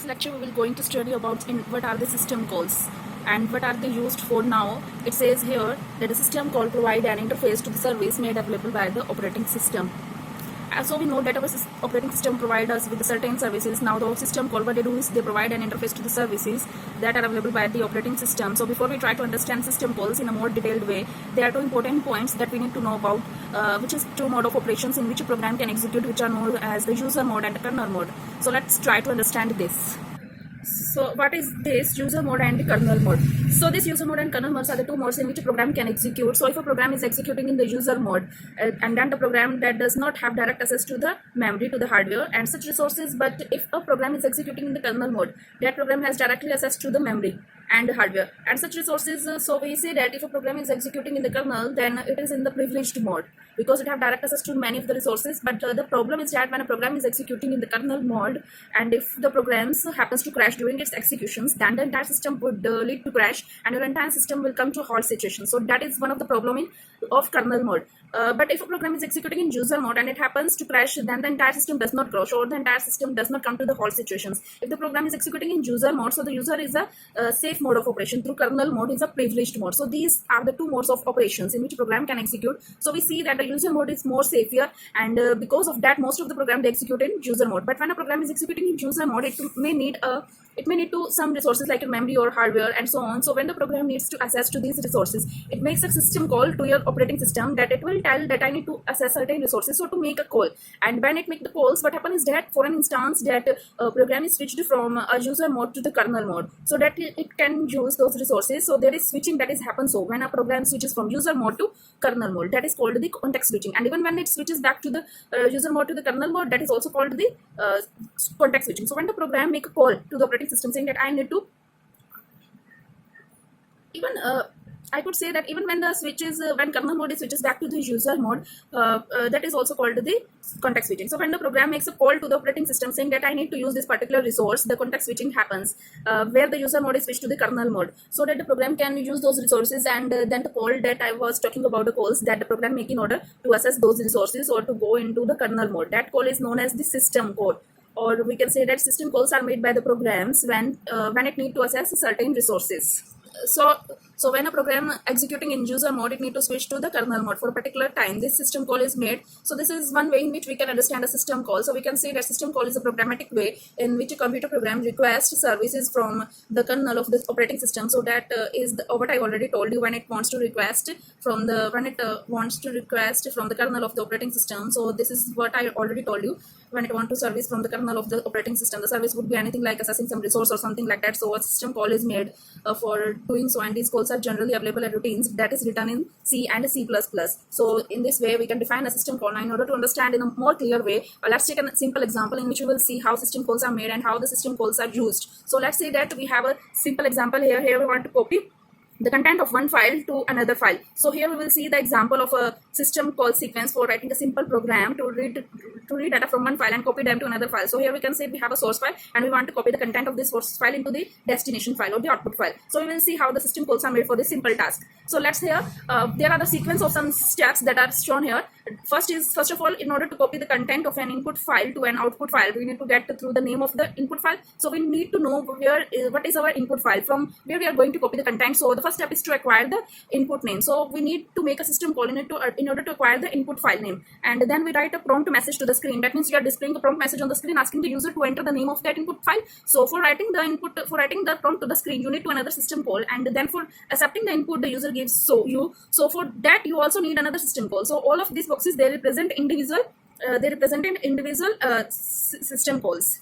this lecture we will going to study about what are the system calls and what are they used for now. It says here that a system call provide an interface to the service made available by the operating system. So we know that our operating system provides us with certain services. Now the system call, what they do is they provide an interface to the services that are available by the operating system. So before we try to understand system calls in a more detailed way, there are two important points that we need to know about, which is two mode of operations in which a program can execute, which are known as the user mode and the kernel mode. So let's try to understand this. So what is this user mode and the kernel mode? So this user mode and kernel modes are the two modes in which a program can execute. So if a program is executing in the user mode, and then the program that does not have direct access to the memory, to the hardware and such resources, but if a program is executing in the kernel mode, that program has directly access to the memory and hardware and such resources. So we say that if a program is executing in the kernel, then it is in the privileged mode because it have direct access to many of the resources. But the problem is that when a program is executing in the kernel mode, and if the programs happens to crash during its executions, then the entire system would lead to crash and your entire system will come to a halt situation. So that is one of the problem of kernel mode. But if a program is executing in user mode and it happens to crash, then the entire system does not crash or the entire system does not come to the halt situations. If the program is executing in user mode, so the user is a safe mode of operation, through kernel mode is a privileged mode. So these are the two modes of operations in which a program can execute. So we see that the user mode is more safer, and because of that most of the program they execute in user mode. But when a program is executing in user mode, it may need to some resources like a memory or hardware and so on. So when the program needs to access to these resources, it makes a system call to your operating system that it will tell that I need to access certain resources, so to make a call. And when it make the calls, what happens is that for an instance that program is switched from a user mode to the kernel mode, so that it can use those resources. So there is switching that is happen. So when a program switches from user mode to kernel mode, that is called the context switching. And even when it switches back to the user mode to the kernel mode, that is also called the context switching. So when the program make a call to the operating system saying that I need to, even I could say that even when the switches, when kernel mode switches back to the user mode, that is also called the context switching. So when the program makes a call to the operating system saying that I need to use this particular resource, the context switching happens, where the user mode is switched to the kernel mode, so that the program can use those resources. And then the call that I was talking about, the calls that the program make in order to access those resources or to go into the kernel mode, that call is known as the system call. Or we can say that system calls are made by the programs when it need to access certain resources. So when a program executing in user mode, it need to switch to the kernel mode for a particular time, this system call is made. So this is one way in which we can understand a system call. So we can say that system call is a programmatic way in which a computer program requests services from the kernel of the operating system. So that is what I already told you, when it wants to request from the kernel of the operating system. So this is what I already told you. When it wants to service from the kernel of the operating system, the service would be anything like accessing some resource or something like that. So a system call is made for doing so, and these calls are generally available as routines that is written in C and C++. So in this way we can define a system call. Now in order to understand in a more clear way, let's take a simple example in which we will see how system calls are made and how the system calls are used. So let's say that we have a simple example here. Here we want to copy the content of one file to another file. So here we will see the example of a system call sequence for writing a simple program to read data from one file and copy them to another file. So here we can say we have a source file and we want to copy the content of this source file into the destination file or the output file. So we will see how the system calls are made for this simple task. So let's here there are the sequence of some steps that are shown here. First of all, in order to copy the content of an input file to an output file, we need to get through the name of the input file. So we need to know what is our input file, from where we are going to copy the content. So the first step is to acquire the input name. So we need to make a system call in order to acquire the input file name, and then we write a prompt message to the screen. That means you are displaying a prompt message on the screen asking the user to enter the name of that input file. So for writing the prompt to the screen, you need to another system call, and then for accepting the input the user gives, so for that you also need another system call. So all of these boxes, they represent individual system calls.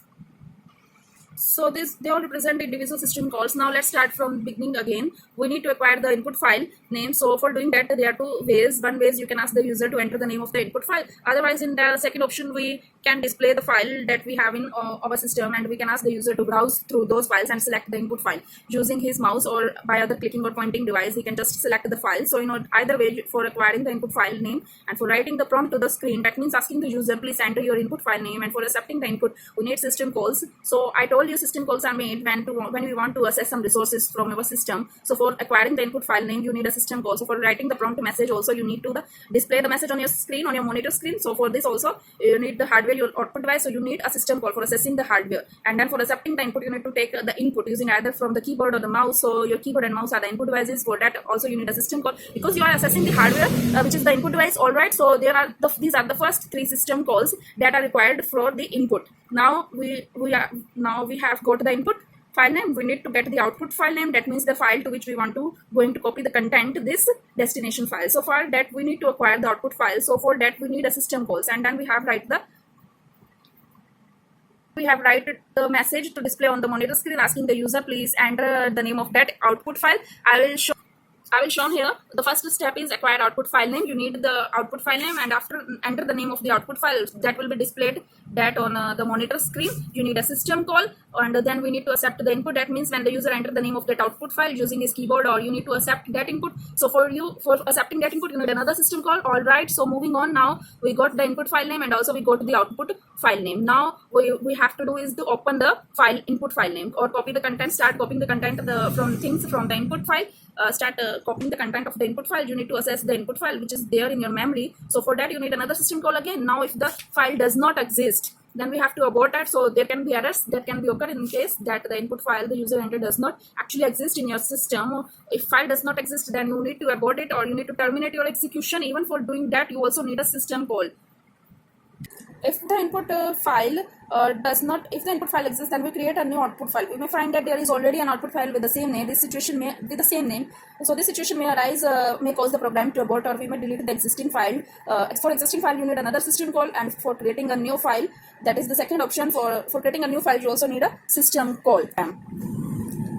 So they all represent individual system calls. Now let's start from the beginning again. We need to acquire the input file name. So for doing that, there are two ways. One way is you can ask the user to enter the name of the input file. Otherwise, in the second option, we can display the file that we have in our system, and we can ask the user to browse through those files and select the input file using his mouse or by other clicking or pointing device. He can just select the file. So either way, for acquiring the input file name and for writing the prompt to the screen, that means asking the user please enter your input file name, and for accepting the input we need system calls. So I told these system calls are made when we want to access some resources from our system. So for acquiring the input file name, you need a system call. So for writing the prompt message also, you need to display the message on your screen, on your monitor screen. So for this also, you need the hardware, your output device. So you need a system call for accessing the hardware. And then for accepting the input, you need to take the input using either from the keyboard or the mouse. So your keyboard and mouse are the input devices. For that also, you need a system call because you are accessing the hardware, which is the input device. All right. So these are the first 3 system calls that are required for the input. Now we have got the input file name. We need to get the output file name. That means the file to which we want to going to copy the content, this destination file. So for that we need to acquire the output file. So for that we need a system calls, and then we have write the message to display on the monitor screen asking the user please enter the name of that output file. I will show here. The first step is acquire output file name. You need the output file name, and after enter the name of the output file that will be displayed that on the monitor screen. You need a system call, and then we need to accept the input. That means when the user enter the name of that output file using his keyboard, or you need to accept that input. So for accepting that input, you need another system call. All right. So moving on, now we got the input file name and also we got the output file name. Now we have to do is to open the file input file name or copy the content. Start copying the content from the input file. Start copying the content of the input file. You need to access the input file which is there in your memory. So for that you need another system call again. Now if the file does not exist, then we have to abort that. So there can be errors that can be occur in case that the input file the user entered does not actually exist in your system. If file does not exist, then you need to abort it or you need to terminate your execution. Even for doing that, you also need a system call. If the input file if the input file exists, then we create a new output file. We may find that there is already an output file with the same name. This situation may with the same name. So this situation may arise, may cause the program to abort, or we may delete the existing file. For existing file, you need another system call, and for creating a new file, that is the second option. For creating a new file, you also need a system call.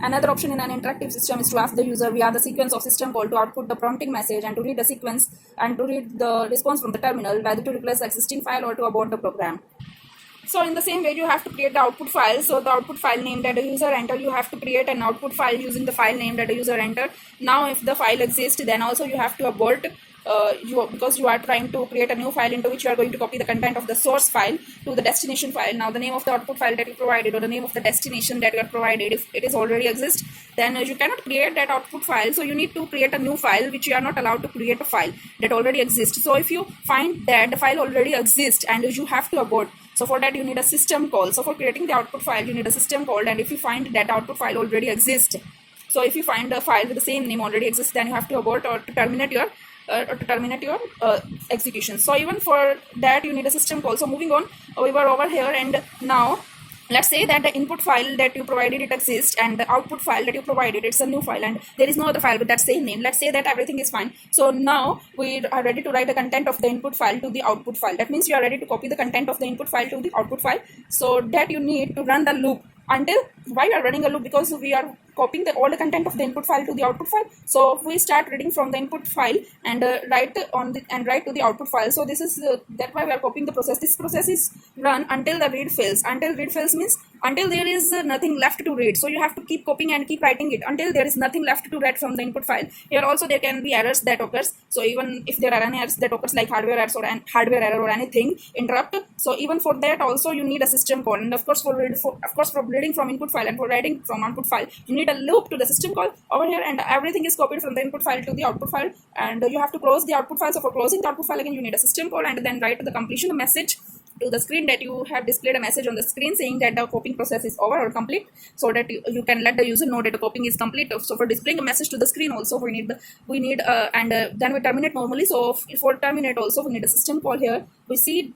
Another option in an interactive system is to ask the user via the sequence of system call to output the prompting message and to read the sequence and to read the response from the terminal, whether to replace the existing file or to abort the program. So in the same way, you have to create the output file. So the output file name that the user entered, you have to create an output file using the file name that the user entered. Now if the file exists, then also you have to abort because you are trying to create a new file into which you are going to copy the content of the source file to the destination file. Now the name of the output file that you provided or the name of the destination that you are provided, if it is already exists, then you cannot create that output file. So you need to create a new file, which you are not allowed to create a file that already exists. So if you find that the file already exists and you have to abort, so for that you need a system call. So for creating the output file, you need a system call, and if you find that output file already exists, so if you find a file with the same name already exists, then you have to abort or to terminate your execution. So even for that you need a system call. So moving on, we were over here, and now let's say that the input file that you provided it exists, and the output file that you provided, it's a new file, and there is no other file with that same name. Let's say that everything is fine. So now we are ready to write the content of the input file to the output file. That means you are ready to copy the content of the input file to the output file. So that you need to run the loop. Until why we are running a loop? Because we are copying all the content of the input file to the output file. So we start reading from the input file and write to the output file. So this is that why we are copying the process. This process is run until the read fails. Until read fails means until there is nothing left to read. So you have to keep copying and keep writing it until there is nothing left to read from the input file. Here also there can be errors that occurs. So even if there are any errors that occurs like hardware errors or an hardware error or anything interrupt, so even for that also you need a system call. And of course for reading from input file and for writing from output file, you need a loop to the system call over here, and everything is copied from the input file to the output file, and you have to close the output file. So for closing the output file again, you need a system call, and then write to the completion message to the screen that you have displayed a message on the screen saying that the copying process is over or complete, so that you can let the user know that the copying is complete. So for displaying a message to the screen also then we terminate normally. So for terminate also we need a system call. Here we see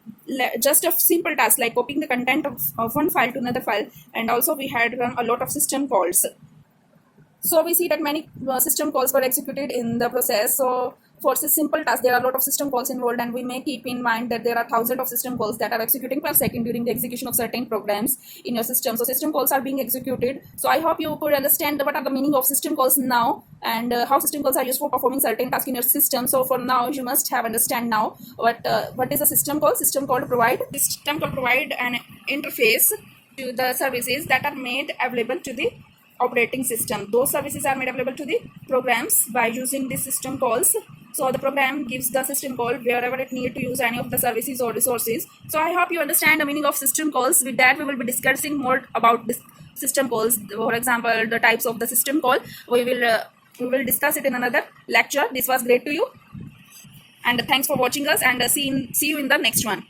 just a simple task like copying the content of one file to another file, and also we had run a lot of system calls. So we see that many system calls were executed in the process. So for this simple task, there are a lot of system calls involved, and we may keep in mind that there are thousands of system calls that are executing per second during the execution of certain programs in your system. So system calls are being executed. So I hope you could understand what are the meaning of system calls now, and how system calls are used for performing certain tasks in your system. So for now, you must have understand now what is a system call. System call provide an interface to the services that are made available to the operating system. Those services are made available to the programs by using the system calls. So the program gives the system call wherever it need to use any of the services or resources. So I hope you understand the meaning of system calls. With that, we will be discussing more about this system calls. For example, the types of the system call. We will discuss it in another lecture. This was great to you, and thanks for watching us. And see you in the next one.